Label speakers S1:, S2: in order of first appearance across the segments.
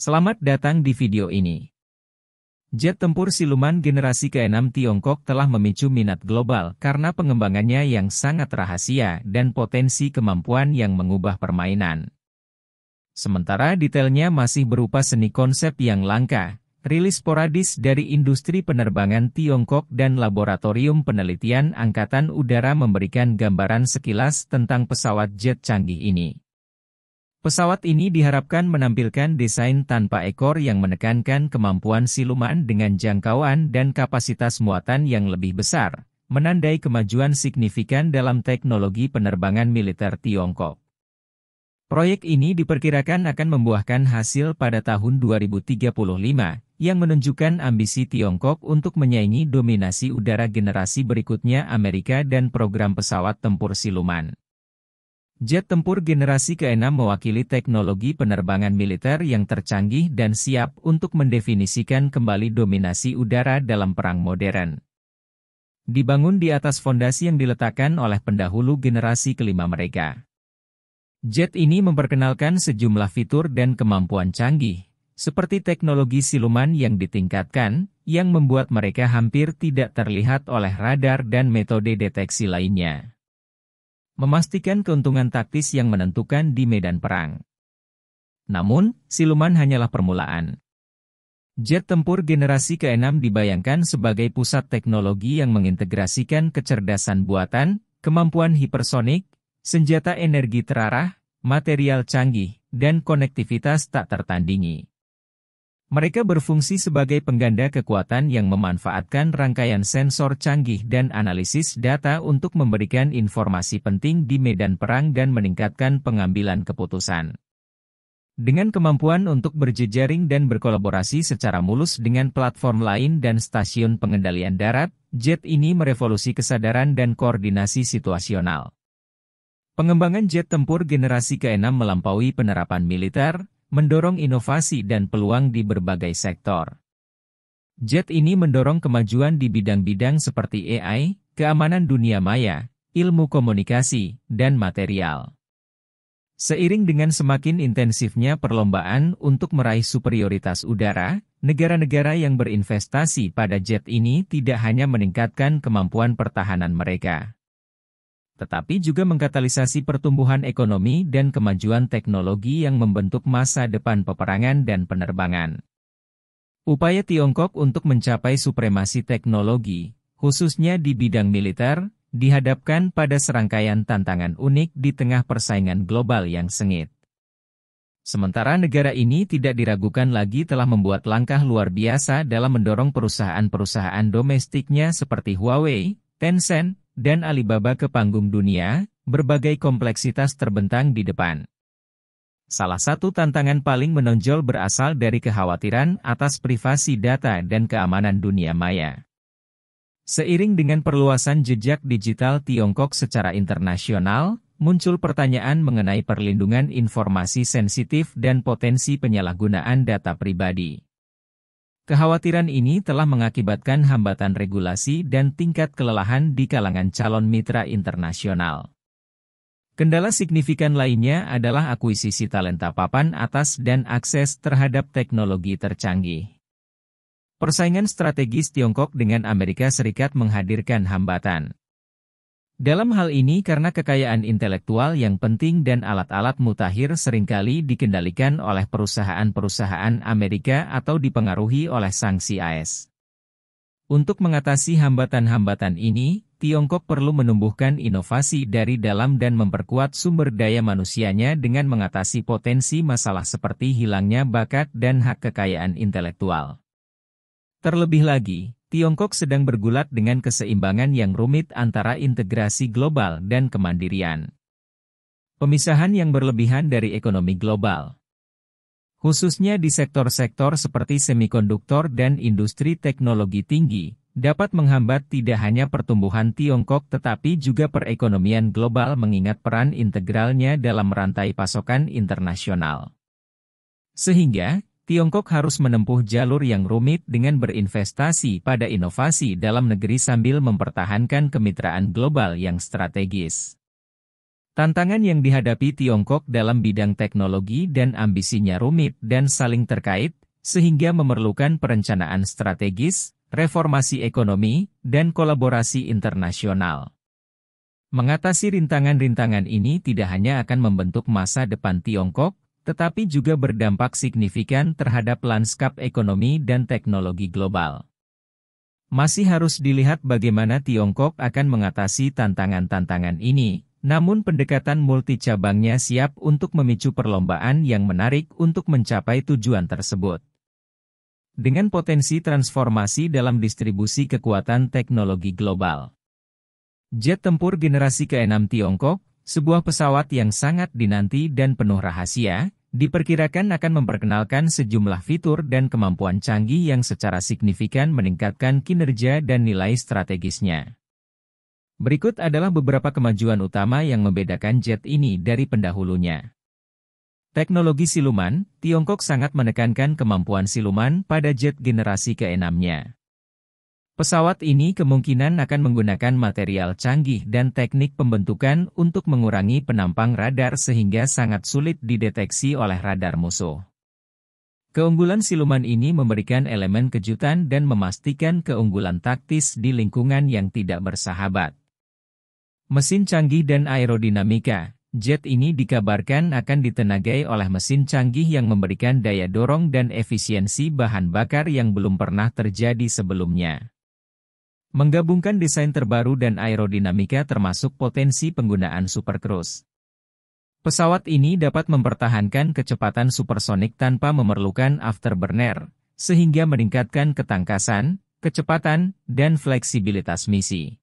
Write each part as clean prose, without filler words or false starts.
S1: Selamat datang di video ini. Jet tempur siluman generasi ke-6 Tiongkok telah memicu minat global karena pengembangannya yang sangat rahasia dan potensi kemampuan yang mengubah permainan. Sementara detailnya masih berupa seni konsep yang langka, rilis sporadis dari industri penerbangan Tiongkok dan Laboratorium Penelitian Angkatan Udara memberikan gambaran sekilas tentang pesawat jet canggih ini. Pesawat ini diharapkan menampilkan desain tanpa ekor yang menekankan kemampuan siluman dengan jangkauan dan kapasitas muatan yang lebih besar, menandai kemajuan signifikan dalam teknologi penerbangan militer Tiongkok. Proyek ini diperkirakan akan membuahkan hasil pada tahun 2035, yang menunjukkan ambisi Tiongkok untuk menyaingi dominasi udara generasi berikutnya Amerika dan program pesawat tempur siluman. Jet tempur generasi ke-6 mewakili teknologi penerbangan militer yang tercanggih dan siap untuk mendefinisikan kembali dominasi udara dalam perang modern. Dibangun di atas fondasi yang diletakkan oleh pendahulu generasi kelima mereka. Jet ini memperkenalkan sejumlah fitur dan kemampuan canggih, seperti teknologi siluman yang ditingkatkan, yang membuat mereka hampir tidak terlihat oleh radar dan metode deteksi lainnya. Memastikan keuntungan taktis yang menentukan di medan perang. Namun, siluman hanyalah permulaan. Jet tempur generasi ke-6 dibayangkan sebagai pusat teknologi yang mengintegrasikan kecerdasan buatan, kemampuan hipersonik, senjata energi terarah, material canggih, dan konektivitas tak tertandingi. Mereka berfungsi sebagai pengganda kekuatan yang memanfaatkan rangkaian sensor canggih dan analisis data untuk memberikan informasi penting di medan perang dan meningkatkan pengambilan keputusan. Dengan kemampuan untuk berjejaring dan berkolaborasi secara mulus dengan platform lain dan stasiun pengendalian darat, jet ini merevolusi kesadaran dan koordinasi situasional. Pengembangan jet tempur generasi ke-6 melampaui penerapan militer, mendorong inovasi dan peluang di berbagai sektor. Jet ini mendorong kemajuan di bidang-bidang seperti AI, keamanan dunia maya, ilmu komunikasi, dan material. Seiring dengan semakin intensifnya perlombaan untuk meraih superioritas udara, negara-negara yang berinvestasi pada jet ini tidak hanya meningkatkan kemampuan pertahanan mereka, tetapi juga mengkatalisasi pertumbuhan ekonomi dan kemajuan teknologi yang membentuk masa depan peperangan dan penerbangan. Upaya Tiongkok untuk mencapai supremasi teknologi, khususnya di bidang militer, dihadapkan pada serangkaian tantangan unik di tengah persaingan global yang sengit. Sementara negara ini tidak diragukan lagi telah membuat langkah luar biasa dalam mendorong perusahaan-perusahaan domestiknya seperti Huawei, Tencent, dan Alibaba ke panggung dunia, berbagai kompleksitas terbentang di depan. Salah satu tantangan paling menonjol berasal dari kekhawatiran atas privasi data dan keamanan dunia maya. Seiring dengan perluasan jejak digital Tiongkok secara internasional, muncul pertanyaan mengenai perlindungan informasi sensitif dan potensi penyalahgunaan data pribadi. Kekhawatiran ini telah mengakibatkan hambatan regulasi dan tingkat kelelahan di kalangan calon mitra internasional. Kendala signifikan lainnya adalah akuisisi talenta papan atas dan akses terhadap teknologi tercanggih. Persaingan strategis Tiongkok dengan Amerika Serikat menghadirkan hambatan. Dalam hal ini karena kekayaan intelektual yang penting dan alat-alat mutakhir seringkali dikendalikan oleh perusahaan-perusahaan Amerika atau dipengaruhi oleh sanksi AS. Untuk mengatasi hambatan-hambatan ini, Tiongkok perlu menumbuhkan inovasi dari dalam dan memperkuat sumber daya manusianya dengan mengatasi potensi masalah seperti hilangnya bakat dan hak kekayaan intelektual. Terlebih lagi, Tiongkok sedang bergulat dengan keseimbangan yang rumit antara integrasi global dan kemandirian. Pemisahan yang berlebihan dari ekonomi global, khususnya di sektor-sektor seperti semikonduktor dan industri teknologi tinggi, dapat menghambat tidak hanya pertumbuhan Tiongkok tetapi juga perekonomian global mengingat peran integralnya dalam rantai pasokan internasional. Sehingga, Tiongkok harus menempuh jalur yang rumit dengan berinvestasi pada inovasi dalam negeri sambil mempertahankan kemitraan global yang strategis. Tantangan yang dihadapi Tiongkok dalam bidang teknologi dan ambisinya rumit dan saling terkait, sehingga memerlukan perencanaan strategis, reformasi ekonomi, dan kolaborasi internasional. Mengatasi rintangan-rintangan ini tidak hanya akan membentuk masa depan Tiongkok, tetapi juga berdampak signifikan terhadap lanskap ekonomi dan teknologi global. Masih harus dilihat bagaimana Tiongkok akan mengatasi tantangan-tantangan ini, namun pendekatan multi-cabangnya siap untuk memicu perlombaan yang menarik untuk mencapai tujuan tersebut. Dengan potensi transformasi dalam distribusi kekuatan teknologi global. Jet tempur generasi ke-6 Tiongkok, sebuah pesawat yang sangat dinanti dan penuh rahasia, diperkirakan akan memperkenalkan sejumlah fitur dan kemampuan canggih yang secara signifikan meningkatkan kinerja dan nilai strategisnya. Berikut adalah beberapa kemajuan utama yang membedakan jet ini dari pendahulunya. Teknologi siluman, Tiongkok sangat menekankan kemampuan siluman pada jet generasi ke-6-nya. Pesawat ini kemungkinan akan menggunakan material canggih dan teknik pembentukan untuk mengurangi penampang radar sehingga sangat sulit dideteksi oleh radar musuh. Keunggulan siluman ini memberikan elemen kejutan dan memastikan keunggulan taktis di lingkungan yang tidak bersahabat. Mesin canggih dan aerodinamika, jet ini dikabarkan akan ditenagai oleh mesin canggih yang memberikan daya dorong dan efisiensi bahan bakar yang belum pernah terjadi sebelumnya. Menggabungkan desain terbaru dan aerodinamika termasuk potensi penggunaan supercruise. Pesawat ini dapat mempertahankan kecepatan supersonik tanpa memerlukan afterburner, sehingga meningkatkan ketangkasan, kecepatan, dan fleksibilitas misi.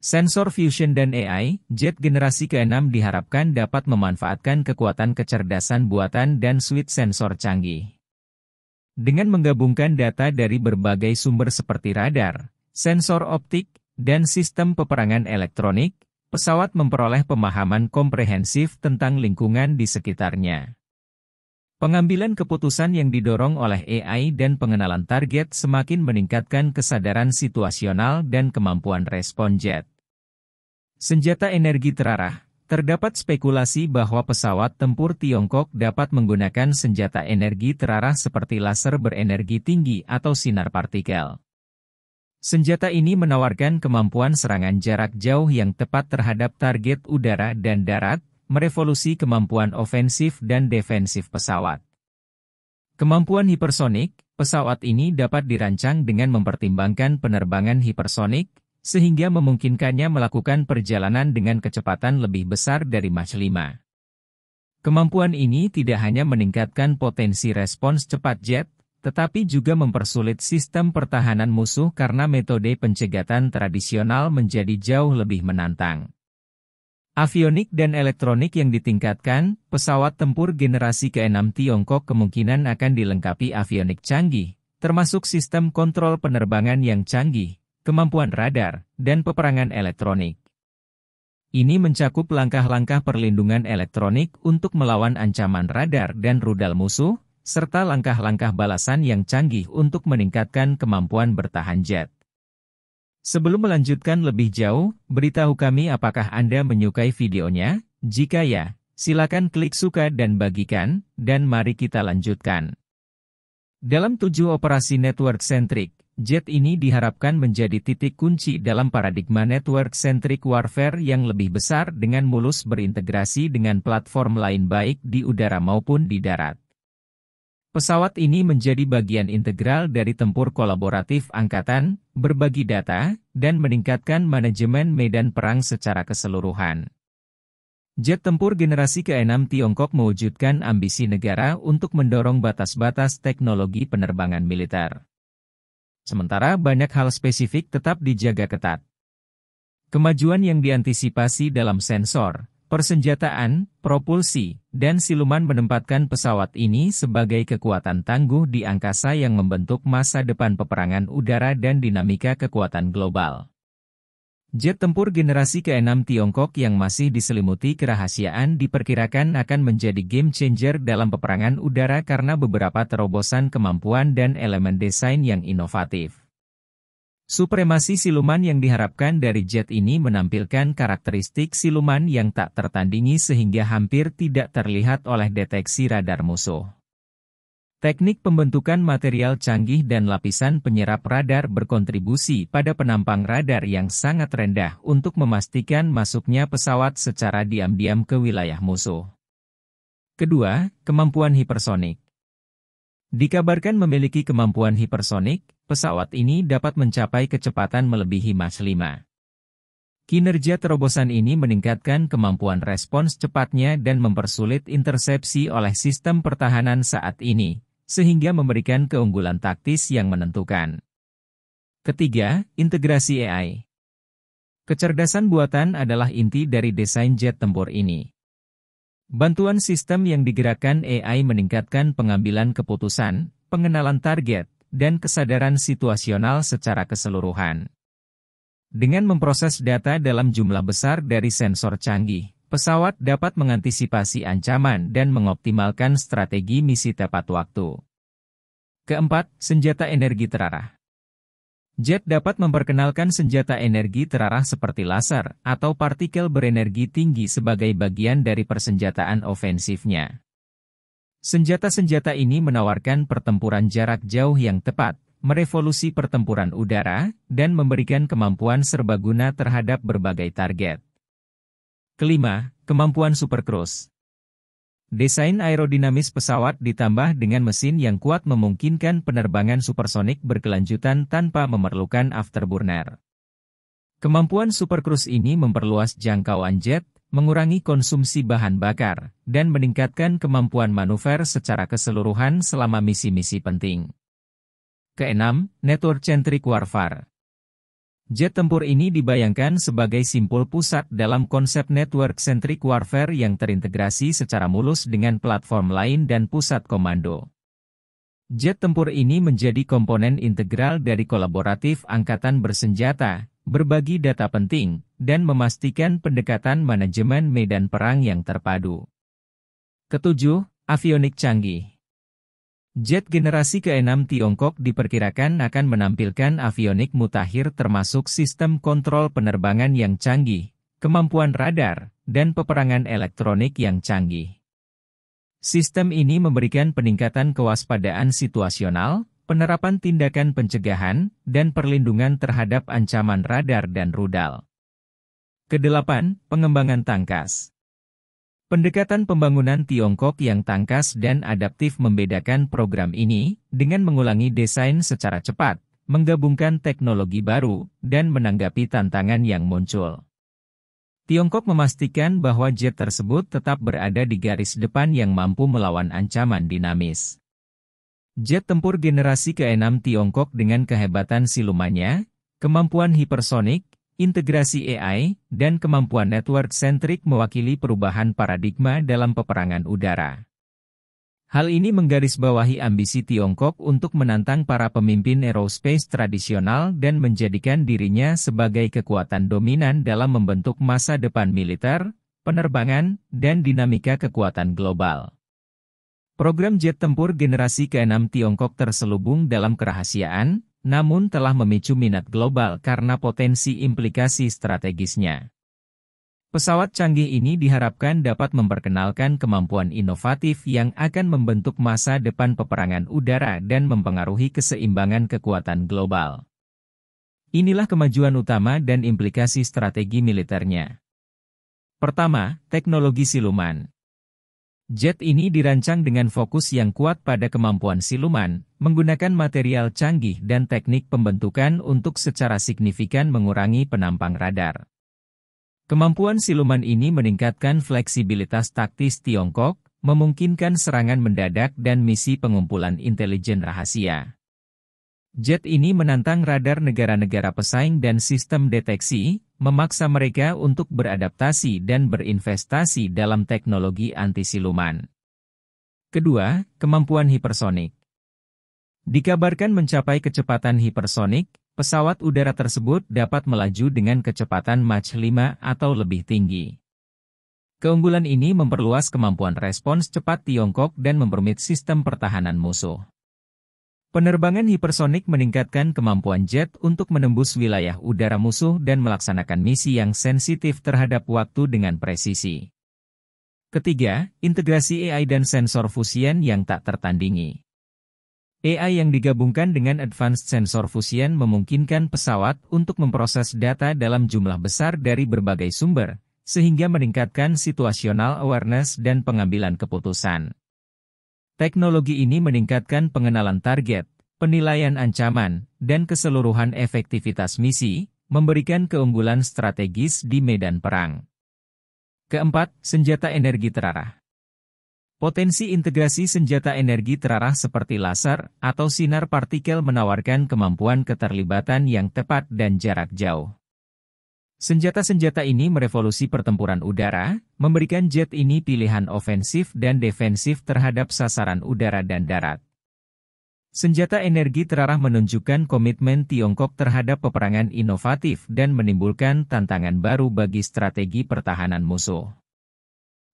S1: Sensor fusion dan AI, jet generasi ke-6 diharapkan dapat memanfaatkan kekuatan kecerdasan buatan dan suite sensor canggih. Dengan menggabungkan data dari berbagai sumber seperti radar, sensor optik, dan sistem peperangan elektronik, pesawat memperoleh pemahaman komprehensif tentang lingkungan di sekitarnya. Pengambilan keputusan yang didorong oleh AI dan pengenalan target semakin meningkatkan kesadaran situasional dan kemampuan respon jet. Senjata energi terarah, terdapat spekulasi bahwa pesawat tempur Tiongkok dapat menggunakan senjata energi terarah seperti laser berenergi tinggi atau sinar partikel. Senjata ini menawarkan kemampuan serangan jarak jauh yang tepat terhadap target udara dan darat, merevolusi kemampuan ofensif dan defensif pesawat. Kemampuan hipersonik, pesawat ini dapat dirancang dengan mempertimbangkan penerbangan hipersonik, sehingga memungkinkannya melakukan perjalanan dengan kecepatan lebih besar dari Mach 5. Kemampuan ini tidak hanya meningkatkan potensi respons cepat jet, tetapi juga mempersulit sistem pertahanan musuh karena metode pencegatan tradisional menjadi jauh lebih menantang. Avionik dan elektronik yang ditingkatkan, pesawat tempur generasi ke-6 Tiongkok kemungkinan akan dilengkapi avionik canggih, termasuk sistem kontrol penerbangan yang canggih, kemampuan radar, dan peperangan elektronik. Ini mencakup langkah-langkah perlindungan elektronik untuk melawan ancaman radar dan rudal musuh, serta langkah-langkah balasan yang canggih untuk meningkatkan kemampuan bertahan jet. Sebelum melanjutkan lebih jauh, beritahu kami apakah Anda menyukai videonya? Jika ya, silakan klik suka dan bagikan, dan mari kita lanjutkan. Dalam 7 operasi network-centric, jet ini diharapkan menjadi titik kunci dalam paradigma network-centric warfare yang lebih besar dengan mulus berintegrasi dengan platform lain baik di udara maupun di darat. Pesawat ini menjadi bagian integral dari tempur kolaboratif angkatan, berbagi data, dan meningkatkan manajemen medan perang secara keseluruhan. Jet tempur generasi ke-6 Tiongkok mewujudkan ambisi negara untuk mendorong batas-batas teknologi penerbangan militer. Sementara banyak hal spesifik tetap dijaga ketat. Kemajuan yang diantisipasi dalam sensor, persenjataan, propulsi, dan siluman menempatkan pesawat ini sebagai kekuatan tangguh di angkasa yang membentuk masa depan peperangan udara dan dinamika kekuatan global. Jet tempur generasi ke-6 Tiongkok yang masih diselimuti kerahasiaan diperkirakan akan menjadi game changer dalam peperangan udara karena beberapa terobosan kemampuan dan elemen desain yang inovatif. Supremasi siluman yang diharapkan dari jet ini menampilkan karakteristik siluman yang tak tertandingi sehingga hampir tidak terlihat oleh deteksi radar musuh. Teknik pembentukan material canggih dan lapisan penyerap radar berkontribusi pada penampang radar yang sangat rendah untuk memastikan masuknya pesawat secara diam-diam ke wilayah musuh. Kedua, kemampuan hipersonik. Dikabarkan memiliki kemampuan hipersonik, pesawat ini dapat mencapai kecepatan melebihi Mach 5. Kinerja terobosan ini meningkatkan kemampuan respons cepatnya dan mempersulit intersepsi oleh sistem pertahanan saat ini, sehingga memberikan keunggulan taktis yang menentukan. Ketiga, integrasi AI. Kecerdasan buatan adalah inti dari desain jet tempur ini. Bantuan sistem yang digerakkan AI meningkatkan pengambilan keputusan, pengenalan target, dan kesadaran situasional secara keseluruhan. Dengan memproses data dalam jumlah besar dari sensor canggih, pesawat dapat mengantisipasi ancaman dan mengoptimalkan strategi misi tepat waktu. Keempat, senjata energi terarah. Jet dapat memperkenalkan senjata energi terarah seperti laser atau partikel berenergi tinggi sebagai bagian dari persenjataan ofensifnya. Senjata-senjata ini menawarkan pertempuran jarak jauh yang tepat, merevolusi pertempuran udara, dan memberikan kemampuan serbaguna terhadap berbagai target. Kelima, kemampuan supercruise. Desain aerodinamis pesawat ditambah dengan mesin yang kuat memungkinkan penerbangan supersonik berkelanjutan tanpa memerlukan afterburner. Kemampuan supercruise ini memperluas jangkauan jet, mengurangi konsumsi bahan bakar, dan meningkatkan kemampuan manuver secara keseluruhan selama misi-misi penting. Keenam, network-centric warfare. Jet tempur ini dibayangkan sebagai simpul pusat dalam konsep network-centric warfare yang terintegrasi secara mulus dengan platform lain dan pusat komando. Jet tempur ini menjadi komponen integral dari kolaboratif angkatan bersenjata, berbagi data penting, dan memastikan pendekatan manajemen medan perang yang terpadu. Ketujuh, avionik canggih. Jet generasi ke-6 Tiongkok diperkirakan akan menampilkan avionik mutakhir termasuk sistem kontrol penerbangan yang canggih, kemampuan radar, dan peperangan elektronik yang canggih. Sistem ini memberikan peningkatan kewaspadaan situasional, penerapan tindakan pencegahan, dan perlindungan terhadap ancaman radar dan rudal. Kedelapan, pengembangan tangkas. Pendekatan pembangunan Tiongkok yang tangkas dan adaptif membedakan program ini, dengan mengulangi desain secara cepat, menggabungkan teknologi baru, dan menanggapi tantangan yang muncul. Tiongkok memastikan bahwa jet tersebut tetap berada di garis depan yang mampu melawan ancaman dinamis. Jet tempur generasi ke-6 Tiongkok dengan kehebatan silumannya, kemampuan hipersonik, integrasi AI, dan kemampuan network-centric mewakili perubahan paradigma dalam peperangan udara. Hal ini menggarisbawahi ambisi Tiongkok untuk menantang para pemimpin aerospace tradisional dan menjadikan dirinya sebagai kekuatan dominan dalam membentuk masa depan militer, penerbangan, dan dinamika kekuatan global. Program jet tempur generasi ke-6 Tiongkok terselubung dalam kerahasiaan, namun telah memicu minat global karena potensi implikasi strategisnya. Pesawat canggih ini diharapkan dapat memperkenalkan kemampuan inovatif yang akan membentuk masa depan peperangan udara dan mempengaruhi keseimbangan kekuatan global. Inilah kemajuan utama dan implikasi strategi militernya. Pertama, teknologi siluman. Jet ini dirancang dengan fokus yang kuat pada kemampuan siluman, menggunakan material canggih dan teknik pembentukan untuk secara signifikan mengurangi penampang radar. Kemampuan siluman ini meningkatkan fleksibilitas taktis Tiongkok, memungkinkan serangan mendadak dan misi pengumpulan intelijen rahasia. Jet ini menantang radar negara-negara pesaing dan sistem deteksi, memaksa mereka untuk beradaptasi dan berinvestasi dalam teknologi anti-siluman. Kedua, kemampuan hipersonik. Dikabarkan mencapai kecepatan hipersonik, pesawat udara tersebut dapat melaju dengan kecepatan Mach 5 atau lebih tinggi. Keunggulan ini memperluas kemampuan respons cepat Tiongkok dan mempermit sistem pertahanan musuh. Penerbangan hipersonik meningkatkan kemampuan jet untuk menembus wilayah udara musuh dan melaksanakan misi yang sensitif terhadap waktu dengan presisi. Ketiga, integrasi AI dan sensor fusion yang tak tertandingi. AI yang digabungkan dengan Advanced Sensor Fusion memungkinkan pesawat untuk memproses data dalam jumlah besar dari berbagai sumber, sehingga meningkatkan situational awareness dan pengambilan keputusan. Teknologi ini meningkatkan pengenalan target, penilaian ancaman, dan keseluruhan efektivitas misi, memberikan keunggulan strategis di medan perang. Keempat, senjata energi terarah. Potensi integrasi senjata energi terarah seperti laser atau sinar partikel menawarkan kemampuan keterlibatan yang tepat dan jarak jauh. Senjata-senjata ini merevolusi pertempuran udara, memberikan jet ini pilihan ofensif dan defensif terhadap sasaran udara dan darat. Senjata energi terarah menunjukkan komitmen Tiongkok terhadap peperangan inovatif dan menimbulkan tantangan baru bagi strategi pertahanan musuh.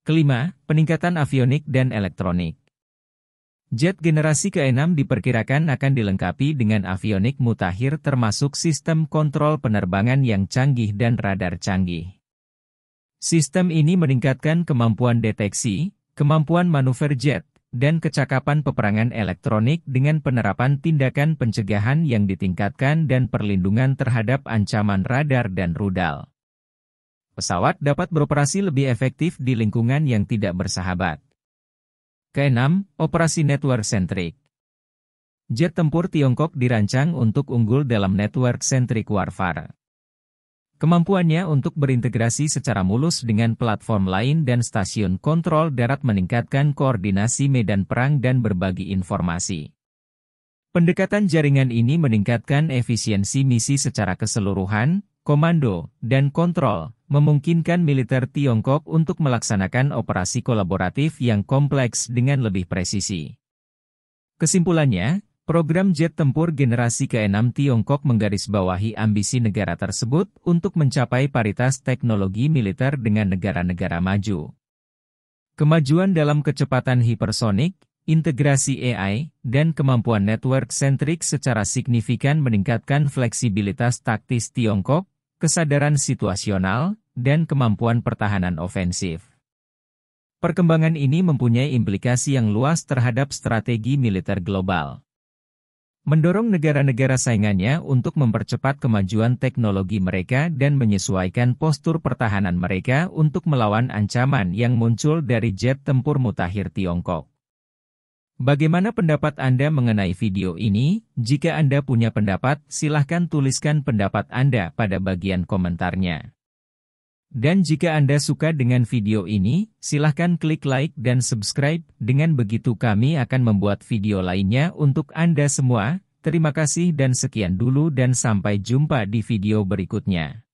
S1: Kelima, peningkatan avionik dan elektronik. Jet generasi ke-6 diperkirakan akan dilengkapi dengan avionik mutakhir termasuk sistem kontrol penerbangan yang canggih dan radar canggih. Sistem ini meningkatkan kemampuan deteksi, kemampuan manuver jet, dan kecakapan peperangan elektronik dengan penerapan tindakan pencegahan yang ditingkatkan dan perlindungan terhadap ancaman radar dan rudal. Pesawat dapat beroperasi lebih efektif di lingkungan yang tidak bersahabat. Keenam, operasi network-centric. Jet tempur Tiongkok dirancang untuk unggul dalam network-centric warfare. Kemampuannya untuk berintegrasi secara mulus dengan platform lain dan stasiun kontrol darat meningkatkan koordinasi medan perang dan berbagi informasi. Pendekatan jaringan ini meningkatkan efisiensi misi secara keseluruhan, komando, dan kontrol, memungkinkan militer Tiongkok untuk melaksanakan operasi kolaboratif yang kompleks dengan lebih presisi. Kesimpulannya, program jet tempur generasi ke-6 Tiongkok menggarisbawahi ambisi negara tersebut untuk mencapai paritas teknologi militer dengan negara-negara maju. Kemajuan dalam kecepatan hipersonik, integrasi AI, dan kemampuan network-centric secara signifikan meningkatkan fleksibilitas taktis Tiongkok, kesadaran situasional, dan kemampuan pertahanan ofensif. Perkembangan ini mempunyai implikasi yang luas terhadap strategi militer global. Mendorong negara-negara saingannya untuk mempercepat kemajuan teknologi mereka dan menyesuaikan postur pertahanan mereka untuk melawan ancaman yang muncul dari jet tempur mutakhir Tiongkok. Bagaimana pendapat Anda mengenai video ini? Jika Anda punya pendapat, silahkan tuliskan pendapat Anda pada bagian komentarnya. Dan jika Anda suka dengan video ini, silahkan klik like dan subscribe, dengan begitu kami akan membuat video lainnya untuk Anda semua. Terima kasih dan sekian dulu dan sampai jumpa di video berikutnya.